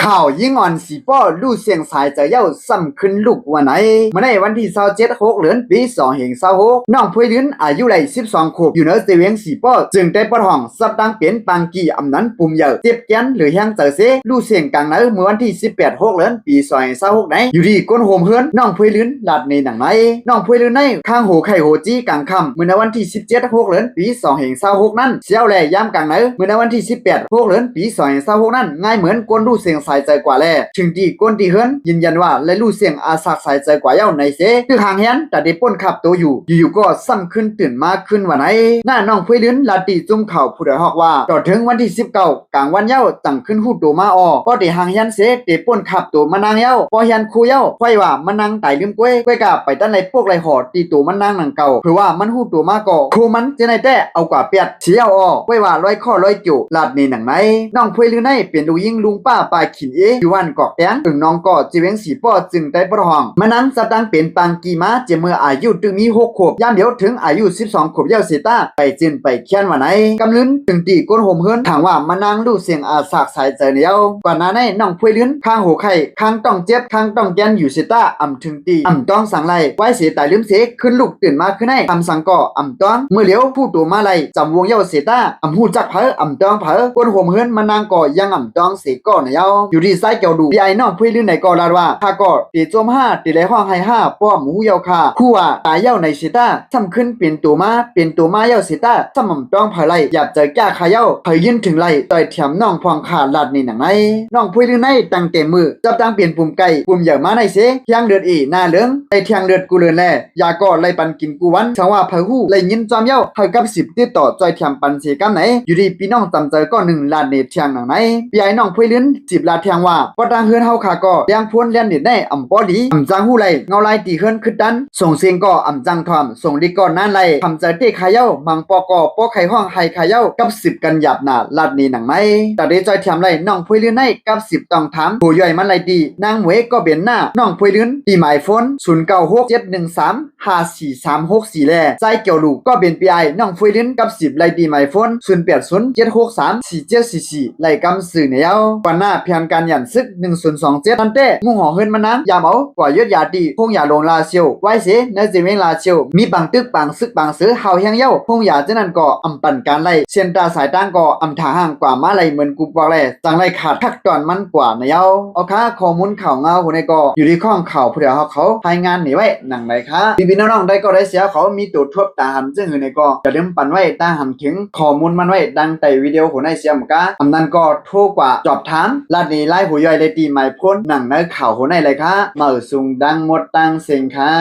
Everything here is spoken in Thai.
ข่าวยิ่งอ่อนสีป้อลู่เสียงสายจะเย้าซ้ำขึ้นลูกวันไหนมาในวันที่27 เดือนปี2526น้องพวยลิ้นอายุได้12 ขวบอยู่เหนือเสียงสีป้อจึงได้ปะท้องสับดังเปลี่ยนปังกีอำนั้นปุ่มเยอะเจ็บแกนหรือแห้งเจอเสลู่เสียงกลางเหนือเมื่อวันที่18 เดือนปี2526ไหนอยู่ดีก้นโฮมเฮือนน้องพวยลิ้นลาดในหนังไหนน้องพวยลิ้นในข้างโหไข่โหจี้กลางค่ำเมื่อในวันที่17 เดือนปี2526นั้นเสียวแลยามกลางเหนือเมื่อในวันที่18 เดือนปี2526นั้นง่ายเหมือนก้นลู่เสียงสายใจกว่าแลถึงที่ก้นที่เฮือนยืนยันว่าและลู่เสียงอาสาสายใจกว่าเย้าในเสคือห่างแหนแต่ได้ป้นขับตัวอยู่ก็ซ้ำขึ้นตื่นมาขึ้นวันไหนหน้าน้องพวยลิ้นลาตีจุ่มเข่าผู้ใดฮอกว่าต่อถึงวันที่19กลางวันเย้าตั้งขึ้นหูตัวมาพอได้ห่างแหนเสได้ป้นขับตัวมานางเย้าพอเฮียนคูเย้าค่อยว่ามันนางตายลืมก้วยกะไปตั้นในพวกไรหอตีตัวมันนางหนังเก่าเพื่อว่ามันหูตัวมาก่อครูมันจะในแต่เอากว่าเปียดเสียวค่อยว่าร้อยข้อร้อยจุลาดนี่หนังไหนน้องพวยลิ้นในเป็นดูยิ่งลุงป้าปลายขินอยู่วันกอกแตงถึงน้องก็จีเวงสีป้อจึงได้ประห้องมานั้นสตังเป็นปังกีมาเจเมื่ออายุถึงมี6 ขวบย่ามเดียวถึงอายุ12 ขวบเย้าเสตาไปจินไปเคียนวันไหนกำลื้นถึงตีก้นโหมเฮิรนถามว่ามานั่งดูเสียงอาสากสายใจเดียวกว่านั้นน้องพวยลิ้นข้างหัวไข่ข้างต้องเจ็บข้างต้องแกนอยู่เสตาถึงตีต้องสั่งไล่ไว้เสียตายลืมเสขึ้นลูกตื่นมาขึ้นให้สั่งก่อต้องเมื่อเลี้ยวผู้ตัวมาไล่จำวงเย้าเสตาหูจักเผอต้องเผอก้นโหมเฮิรนมานั่งก่อยังต้องเสก่อเดียวอยู่ดีไซเกี่ยวดูพี่ไอ้น้องพวยลิ้นไหนก่อลาว่าข้าก็ตีโจม5ตีไหลห้องให้5ป้อหมูเย้าค่ะคู่ว่าตายเย้าในเสตาซ้ำขึ้นเป็นตัวมาเย้าเสตาซ้ำต้องเผอไล่อยากเจอแก้ขาเย้าเผยยืนถึงไล่ต่อยเถียมน้องพองขาลาดในหนังไหนน้องพวยลิ้นไหนตั้งเต็มมือจับตั้งเปลี่ยนปุ่มไก่ปุ่มเหยื่อมาในเสเที่ยงเดือดหน้าเหลืองไอเที่ยงเดือดกูเลือนแลยาก็ไล่ปันกินกูวันช่างว่าเผยหู้ไล่ยินจอมเย้าเผยกับ10ติดต่อจอยเถียมปันเสกำไหนอยู่ดีพี่น้องจำเจอก็1 ล้านเน็ตเที่ยงหนังไหนพี่ไอ้น้องพวยลิ้น10 ลาดเที่ยงว่าปอดังเฮือนเฮาขาก็เลี้ยงพ้นเลี้ยนเน็ตได้ปอดีจางหู้ไล่เงาไล่ตีเฮือนขึ้นดันส่งเสียงก็จังทอมส่งดีก่อนนั่นไล่ทำใจเตะขาเย้ามังปอกปอไข่ห้องไห้ขาเย้ากับ10 กันหยับหน้าลาดนี้หนังไหนแต่ได้จอยเถียมไล่น้องพวยลิ้นให้กับ10ต้องถามผู้ย่อยมันไล่ดีนางหมวยก็เบียนหน้าน้องพวยลิ้นตีหมายโฟน0967135364แลใจเกี่ยวลูกก็เป็นปีไอน้องพวยลิ้นกับ10ไล่ดีหมายโฟน0807634744ไล่กำสื่อแนวกว่าหน้าเพียงการหยันซึก1027ตันเต้งูห่อเฮินมานางยามเอากว่ายศยาดีพงอย่าลงลาเชียวไว้เสในเจเวงลาเชียวมีบางตึกบางซึกบางเสือเฮาแห้งเย้าพงอย่าเจนั้นก็ปั่นการไล่เซียนตาสายตั้งก็ถาห่างกว่ามาไล่เหมือนกูบอกแลจังไล่ขาดทักตอนมันกว่านะเย้าเอาค่ะข้อมูลข่าวเงาหัวในก็อยู่ที่ข้องข่าวผู้เดียวเขารายงานนี่ไว้หนังไหนคะพี่น้องได้ก็ได้เสียเขามีตัวทบตาหำซึ่งอยู่ในก็จะเริ่มปั่นไว้ตาหำถึงข้อมูลมันไว้ดังแต่วิดีโอหัวในเสียมกะนั้นก็โทรกว่าจอบถามลาดนี้ไล่หัวย่อยเลยตีหมายพ้นหนังในข่าวหัวในเลยค่ะมาสูงดังหมดตังเสียงค่ะ